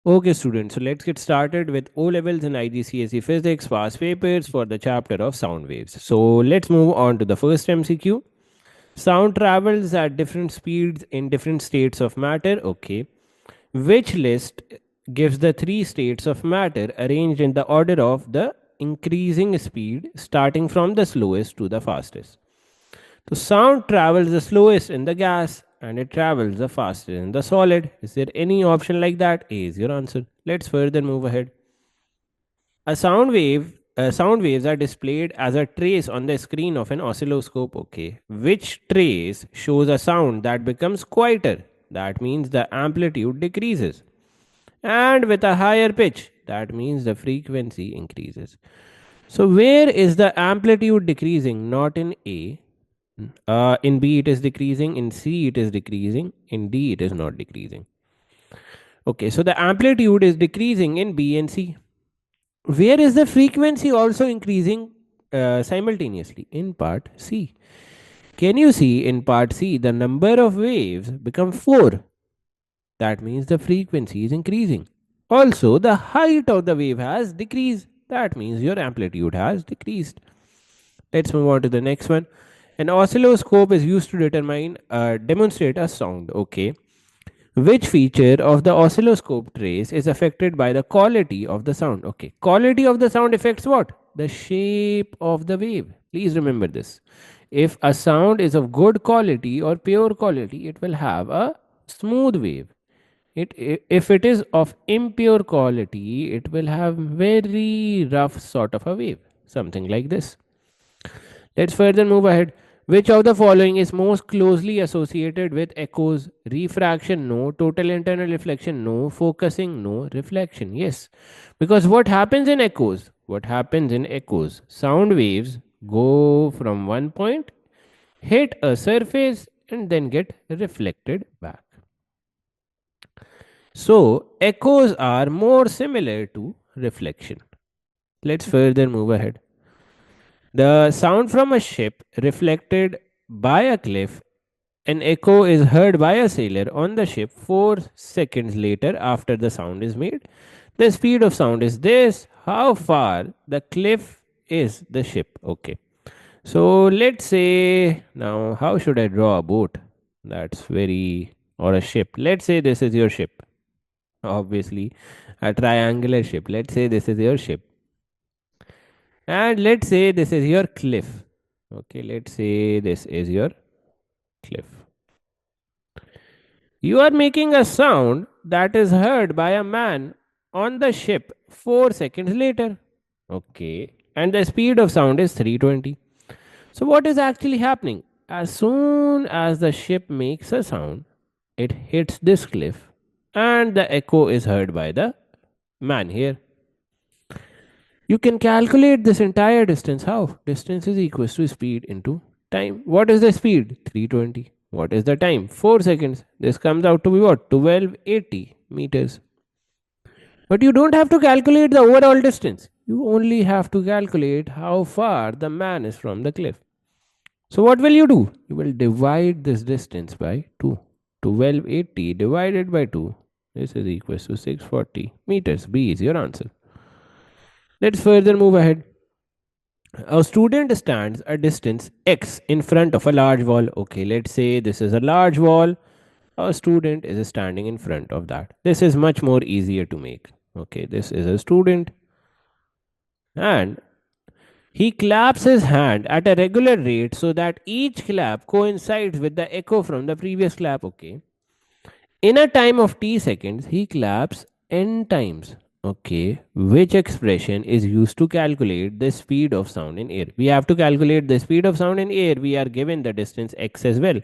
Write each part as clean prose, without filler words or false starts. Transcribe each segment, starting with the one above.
Okay, students, so let's get started with O levels in IGCSE physics past papers for the chapter of sound waves. So let's move on to the first MCQ. Sound travels at different speeds in different states of matter. Okay. Which list gives the three states of matter arranged in the order of the increasing speed, starting from the slowest to the fastest? So sound travels the slowest in the gas and it travels the fastest in the solid. Is there any option like that? A is your answer. Let's further move ahead. Sound waves are displayed as a trace on the screen of an oscilloscope. Okay, which trace shows a sound that becomes quieter? That means the amplitude decreases, and with a higher pitch, that means the frequency increases. So where is the amplitude decreasing? Not in A. In B, it is decreasing. In C, it is decreasing. In D, it is not decreasing. Okay, so the amplitude is decreasing in B and C. Where is the frequency also increasing simultaneously? In part C. Can you see in part C the number of waves become 4? That means the frequency is increasing. Also, the height of the wave has decreased. That means your amplitude has decreased. Let's move on to the next one. An oscilloscope is used to demonstrate a sound. Okay. Which feature of the oscilloscope trace is affected by the quality of the sound? Okay. Quality of the sound affects what? The shape of the wave. Please remember this. If a sound is of good quality or pure quality, it will have a smooth wave. If it is of impure quality, it will have very rough sort of a wave. Something like this. Let's further move ahead. Which of the following is most closely associated with echoes? Refraction, no. Total internal reflection, no. Focusing, no. Reflection, yes. Because what happens in echoes? What happens in echoes? Sound waves go from one point, hit a surface, and then get reflected back. So, echoes are more similar to reflection. Let's further move ahead. The sound from a ship reflected by a cliff, an echo is heard by a sailor on the ship 4 seconds later after the sound is made. The speed of sound is this. How far the cliff is the ship? Okay. So let's say now, how should I draw a boat? That's very, or a ship. Let's say this is your ship. Obviously, a triangular ship. Let's say this is your ship. And let's say this is your cliff. Okay, let's say this is your cliff. You are making a sound that is heard by a man on the ship 4 seconds later. Okay, and the speed of sound is 320. So, what is actually happening? As soon as the ship makes a sound, it hits this cliff, and the echo is heard by the man here. You can calculate this entire distance. How? Distance is equal to speed into time. What is the speed? 320. What is the time? 4 seconds. This comes out to be what? 1280 meters. But you don't have to calculate the overall distance. You only have to calculate how far the man is from the cliff. So what will you do? You will divide this distance by 2. 1280 divided by 2. This is equal to 640 meters. B is your answer. Let's further move ahead. A student stands a distance x in front of a large wall. Okay, let's say this is a large wall. A student is standing in front of that. This is much more easier to make. Okay, this is a student and he claps his hand at a regular rate so that each clap coincides with the echo from the previous clap. Okay. In a time of t seconds, he claps n times. Okay, which expression is used to calculate the speed of sound in air? We have to calculate the speed of sound in air. We are given the distance x as well.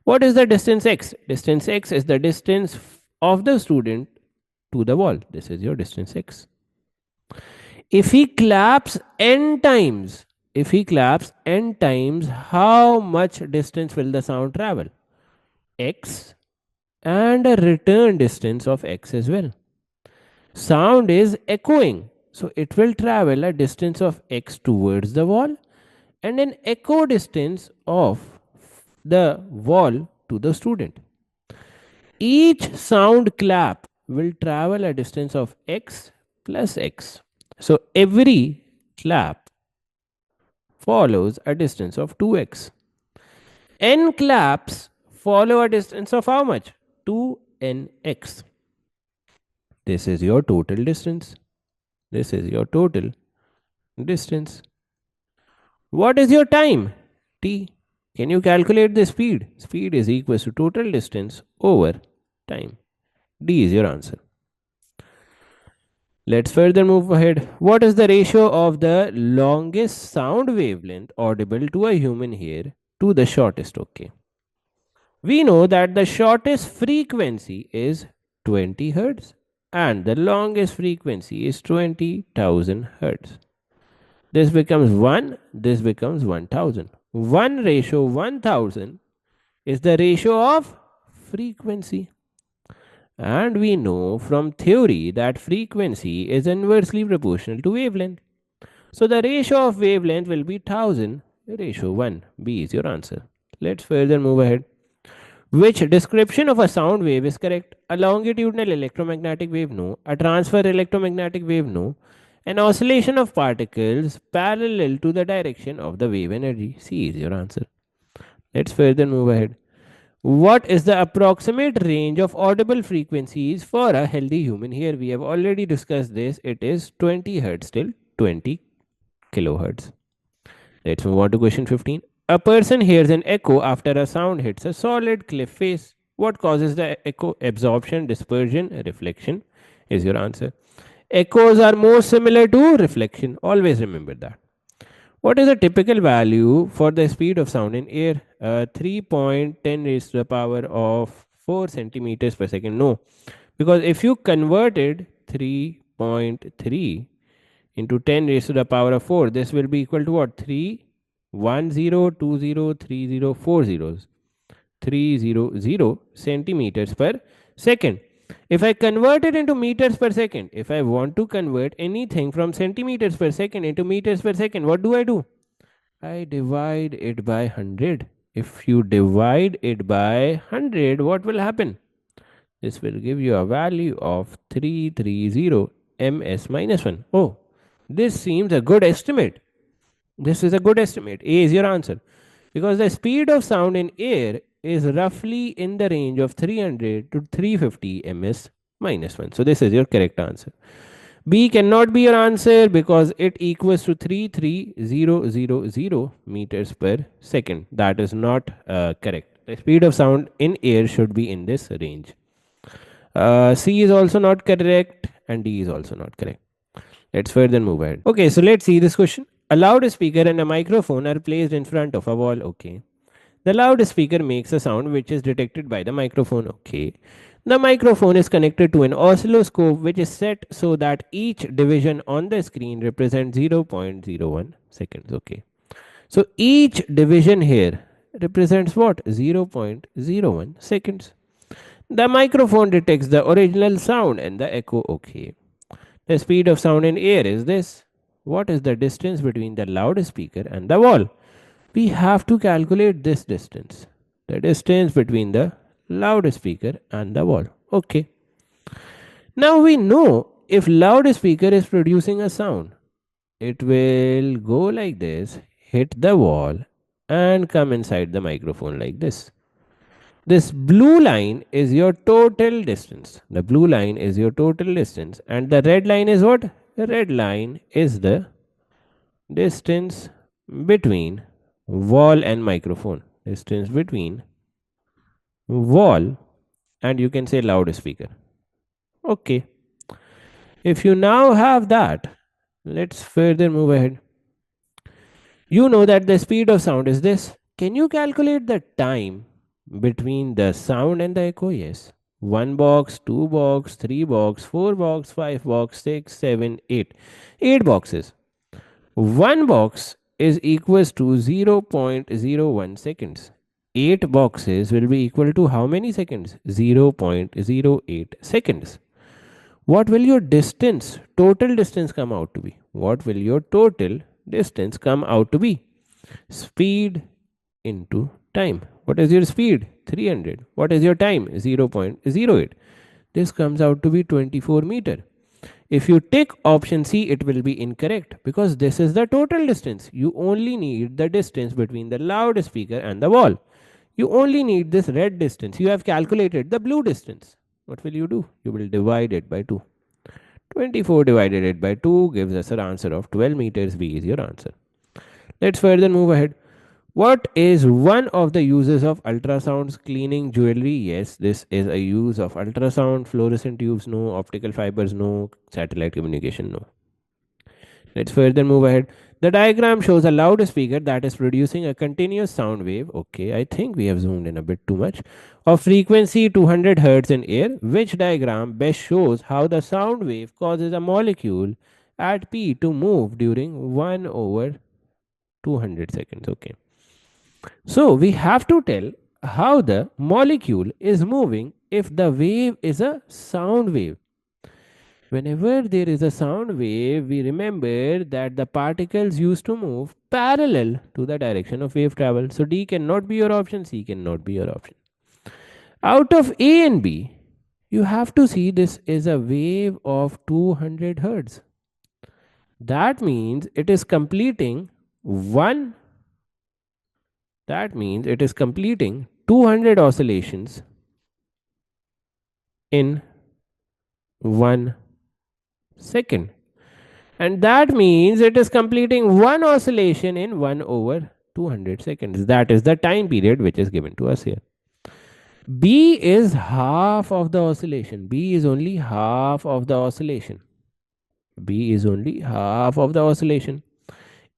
What is the distance x? Distance x is the distance of the student to the wall. This is your distance x. If he claps n times, how much distance will the sound travel? X and a return distance of x as well. Sound is echoing, so it will travel a distance of x towards the wall and an echo distance of the wall to the student. Each sound clap will travel a distance of x plus x. So every clap follows a distance of 2x. N claps follow a distance of how much? 2nx. This is your total distance. This is your total distance. What is your time? T. Can you calculate the speed? Speed is equal to total distance over time. D is your answer. Let's further move ahead. What is the ratio of the longest sound wavelength audible to a human ear to the shortest? Okay. We know that the shortest frequency is 20 hertz and the longest frequency is 20,000 hertz. This becomes 1, this becomes 1000. 1 ratio 1000 is the ratio of frequency. And we know from theory that frequency is inversely proportional to wavelength. So the ratio of wavelength will be 1000 ratio 1. B is your answer. Let's further move ahead. Which description of a sound wave is correct? A longitudinal electromagnetic wave, no. A transfer electromagnetic wave, no. An oscillation of particles parallel to the direction of the wave energy. C is your answer. Let's further move ahead. What is the approximate range of audible frequencies for a healthy human? Here we have already discussed this. It is 20 hertz till 20 kilohertz. Let's move on to question 15. A person hears an echo after a sound hits a solid cliff face. What causes the echo? Absorption, dispersion, reflection is your answer. Echoes are more similar to reflection. Always remember that. What is a typical value for the speed of sound in air? 3.10 raised to the power of 4 centimeters per second. No, because if you converted 3.3 into 10 raised to the power of 4, this will be equal to what? 3, 1, 0, 2, 0, 3, 0, 4 zeros. 300 centimeters per second. If I convert it into meters per second, if I want to convert anything from centimeters per second into meters per second, what do? I divide it by 100. If you divide it by 100, what will happen? This will give you a value of 330 ms minus 1. Oh, this seems a good estimate. This is a good estimate. A is your answer. Because the speed of sound in air is roughly in the range of 300 to 350 ms minus 1. So this is your correct answer. B cannot be your answer because it equals to 33000 meters per second. That is not correct. The speed of sound in air should be in this range. C is also not correct and D is also not correct. Let's further move ahead. Okay, so let's see this question. A loudspeaker and a microphone are placed in front of a wall. Okay. The loudspeaker makes a sound which is detected by the microphone. Okay. The microphone is connected to an oscilloscope which is set so that each division on the screen represents 0.01 seconds. Okay. So each division here represents what? 0.01 seconds. The microphone detects the original sound and the echo. Okay. The speed of sound in air is this. What is the distance between the loudspeaker and the wall? We have to calculate this distance. The distance between the loudspeaker and the wall. Okay. Now we know if loudspeaker is producing a sound, it will go like this, hit the wall, and come inside the microphone like this. This blue line is your total distance. The blue line is your total distance. And the red line is what? The red line is the distance between wall and microphone. Distance between wall and you can say loudspeaker. Okay. If you now have that, let's further move ahead. You know that the speed of sound is this. Can you calculate the time between the sound and the echo? Yes. 1 box, 2 box, 3 box, 4 box, 5 box, 6, 7, 8. 8 boxes. 1 box is equals to 0.01 seconds. 8 boxes will be equal to how many seconds? 0.08 seconds. What will your distance, total distance come out to be? What will your total distance come out to be? Speed into time. What is your speed? 300. What is your time? 0.08. This comes out to be 24 meter. If you tick option C, it will be incorrect because this is the total distance. You only need the distance between the loudspeaker and the wall. You only need this red distance. You have calculated the blue distance. What will you do? You will divide it by 2. 24 divided it by 2 gives us an answer of 12 meters. B is your answer. Let's further move ahead. What is one of the uses of ultrasounds cleaning jewelry? Yes, this is a use of ultrasound. Fluorescent tubes, no. Optical fibers, no. Satellite communication, no. Let's further move ahead. The diagram shows a loudspeaker that is producing a continuous sound wave. Okay, I think we have zoomed in a bit too much. Of frequency 200 Hz in air. Which diagram best shows how the sound wave causes a molecule at P to move during 1 over 200 seconds? Okay. So we have to tell how the molecule is moving if the wave is a sound wave. Whenever there is a sound wave, we remember that the particles used to move parallel to the direction of wave travel. So D cannot be your option, C cannot be your option. Out of A and B, you have to see this is a wave of 200 Hertz. That means it is completing 200 oscillations in 1 second. And that means it is completing one oscillation in 1 over 200 seconds. That is the time period which is given to us here. B is half of the oscillation. B is only half of the oscillation. B is only half of the oscillation.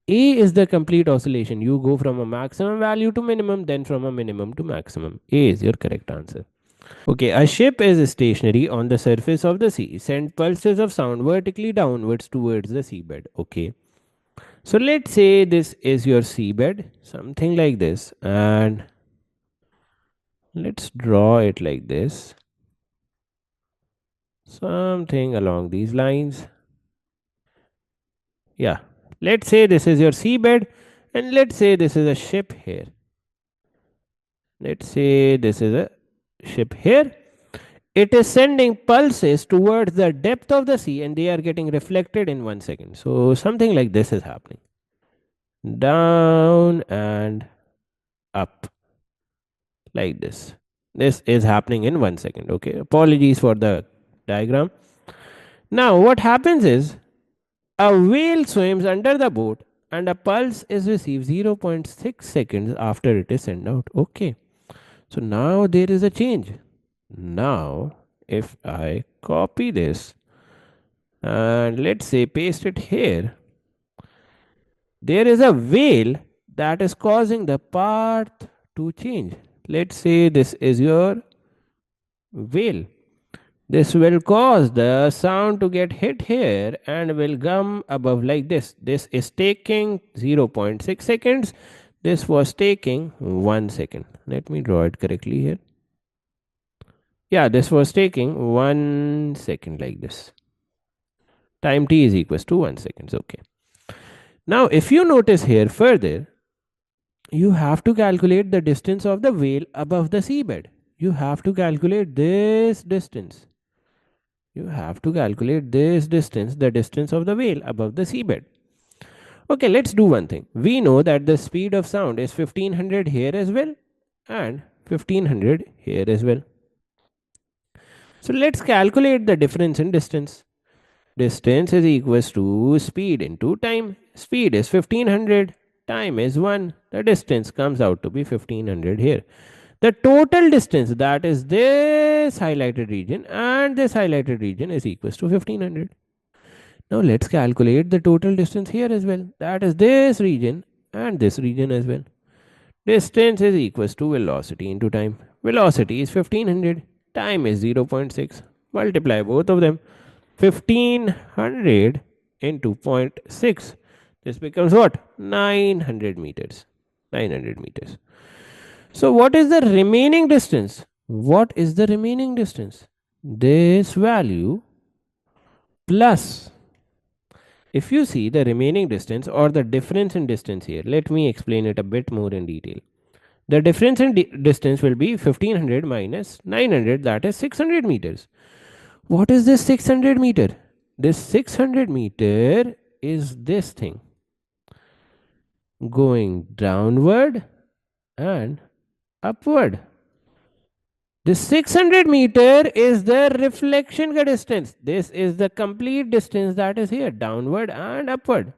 A is the complete oscillation. You go from a maximum value to minimum, then from a minimum to maximum. A is your correct answer. Okay, a ship is stationary on the surface of the sea. Send pulses of sound vertically downwards towards the seabed. Okay. So let's say this is your seabed, something like this, and let's draw it like this. Something along these lines. Yeah. Let's say this is your seabed, and let's say this is a ship here. Let's say this is a ship here. It is sending pulses towards the depth of the sea and they are getting reflected in 1 second. So something like this is happening. Down and up. Like this. This is happening in 1 second. Okay. Apologies for the diagram. Now what happens is a whale swims under the boat and a pulse is received 0.6 seconds after it is sent out. Okay. So now there is a change. Now, if I copy this and let's say paste it here, there is a whale that is causing the path to change. Let's say this is your whale. This will cause the sound to get hit here and will come above like this. This is taking 0.6 seconds. This was taking 1 second. Let me draw it correctly here. Yeah, this was taking 1 second like this. Time t is equals to 1 second. Okay. Now, if you notice here further, you have to calculate the distance of the whale above the seabed. You have to calculate this distance. You have to calculate this distance, the distance of the whale above the seabed. Okay, let's do one thing. We know that the speed of sound is 1500 here as well and 1500 here as well. So let's calculate the difference in distance. Distance is equals to speed into time. Speed is 1500, time is 1. The distance comes out to be 1500 here. The total distance, that is this highlighted region and this highlighted region, is equals to 1500. Now let's calculate the total distance here as well. That is this region and this region as well. Distance is equals to velocity into time. Velocity is 1500. Time is 0.6. Multiply both of them. 1500 into 0.6. This becomes what? 900 meters. 900 meters. So what is the remaining distance? What is the remaining distance? This value plus. If you see the remaining distance or the difference in distance here, let me explain it a bit more in detail. The difference in distance will be 1500 minus 900, that is 600 meters. What is this 600 meter? This 600 meter is this thing going downward and upward. This 600 meter is the reflection ka distance. This is the complete distance that is here, downward and upward.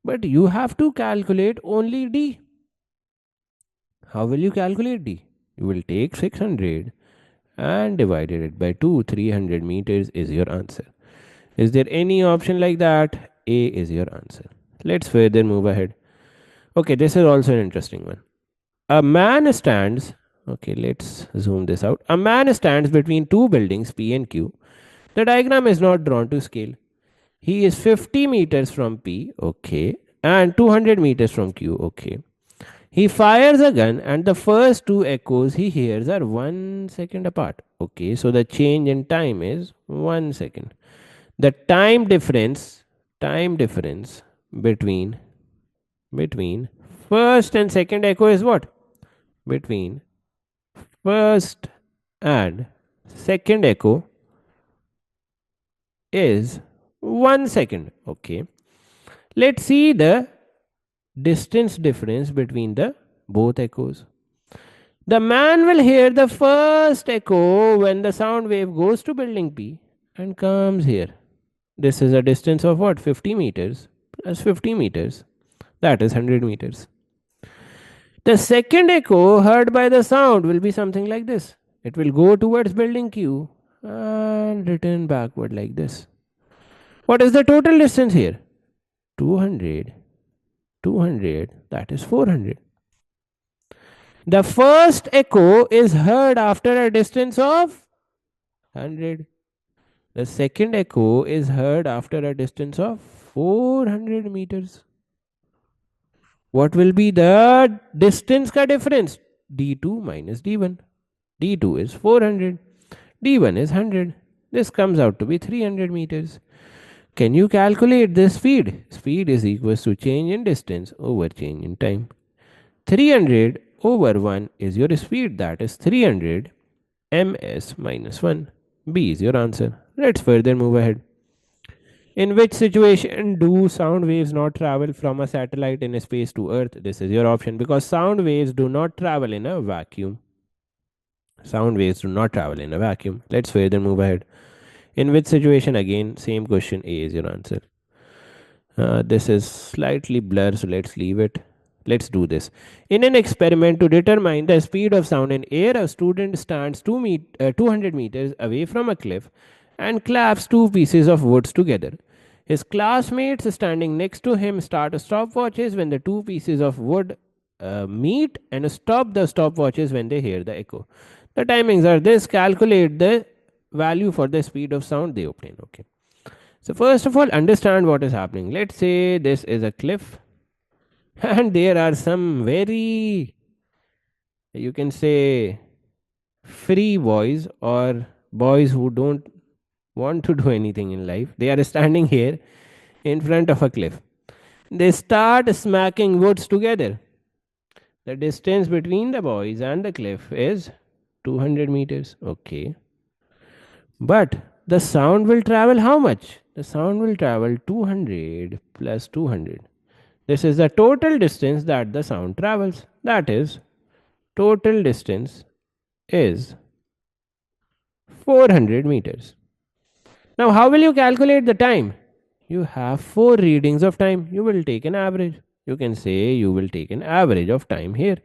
But you have to calculate only d. How will you calculate d? You will take 600 and divided it by 2. 300 meters is your answer. Is there any option like that? A is your answer. Let's further move ahead. Okay, this is also an interesting one. A man stands, okay, let's zoom this out. A man stands between two buildings, P and Q. The diagram is not drawn to scale. He is 50 meters from P, okay, and 200 meters from Q, okay. He fires a gun, and the first two echoes he hears are 1 second apart. Okay, so the change in time is 1 second. The time difference between first and second echo is what? Between first and second echo is 1 second. Okay, let's see the distance difference between the both echoes. The man will hear the first echo when the sound wave goes to building P and comes here. This is a distance of what? 50 meters plus 50 meters. That is 100 meters. The second echo heard by the sound will be something like this. It will go towards building Q and return backward like this. What is the total distance here? 200, 200, that is 400. The first echo is heard after a distance of 100. The second echo is heard after a distance of 400 meters. What will be the distance ka difference? D2 minus D1. D2 is 400. D1 is 100. This comes out to be 300 meters. Can you calculate the speed? Speed is equals to change in distance over change in time. 300 over 1 is your speed, that is 300 ms minus 1. B is your answer. Let's further move ahead. In which situation do sound waves not travel from a satellite in space to Earth? This is your option because sound waves do not travel in a vacuum. Sound waves do not travel in a vacuum. Let's further move ahead. In which situation? Again, same question. A is your answer. This is slightly blurred, so let's leave it. Let's do this. In an experiment to determine the speed of sound in air, a student stands 200 meters away from a cliff and claps two pieces of wood together. His classmates standing next to him start stopwatches when the two pieces of wood meet and stop the stopwatches when they hear the echo. The timings are this. Calculate the value for the speed of sound they obtain. Okay. So first of all, understand what is happening. Let's say this is a cliff and there are some very, you can say, free boys or boys who don't want to do anything in life. They are standing here in front of a cliff. They start smacking woods together. The distance between the boys and the cliff is 200 meters. Okay. But the sound will travel how much? The sound will travel 200 plus 200. This is the total distance that the sound travels. That is, total distance is 400 meters. Now, how will you calculate the time? You have 4 readings of time. You will take an average. You can say you will take an average of time here.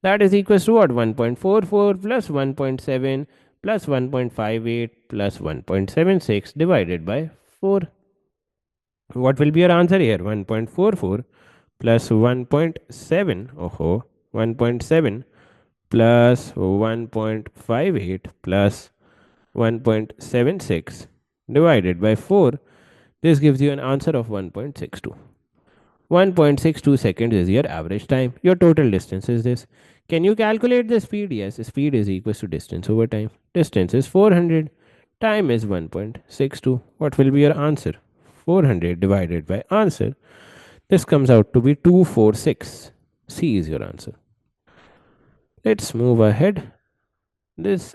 That is equals to what? 1.44 plus 1.7 plus 1.58 plus 1.76 divided by 4. What will be your answer here? 1.44 plus 1.7. 1.7 plus 1.58 plus 1.76 divided by 4. This gives you an answer of 1.62. 1.62 seconds is your average time. Your total distance is this. Can you calculate the speed? Yes, speed is equals to distance over time. Distance is 400. Time is 1.62. What will be your answer? 400 divided by answer. This comes out to be 246. C is your answer. Let's move ahead.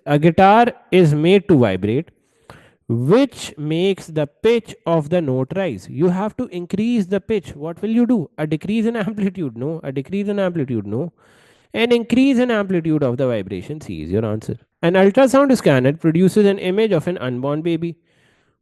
A guitar is made to vibrate which makes the pitch of the note rise. You have to increase the pitch. What will you do? A decrease in amplitude? No. A decrease in amplitude? No. An increase in amplitude of the vibration. C is your answer. An ultrasound scanner produces an image of an unborn baby.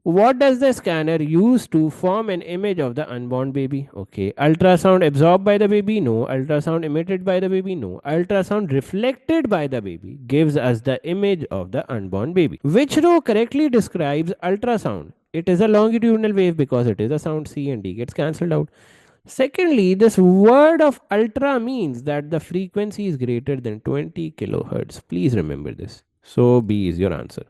What does the scanner use to form an image of the unborn baby? Okay. Ultrasound absorbed by the baby? No. Ultrasound emitted by the baby? No. Ultrasound reflected by the baby gives us the image of the unborn baby. Which row correctly describes ultrasound? It is a longitudinal wave because it is a sound. C and D gets cancelled out. Secondly, this word of ultra means that the frequency is greater than 20 kilohertz. Please remember this. So B is your answer.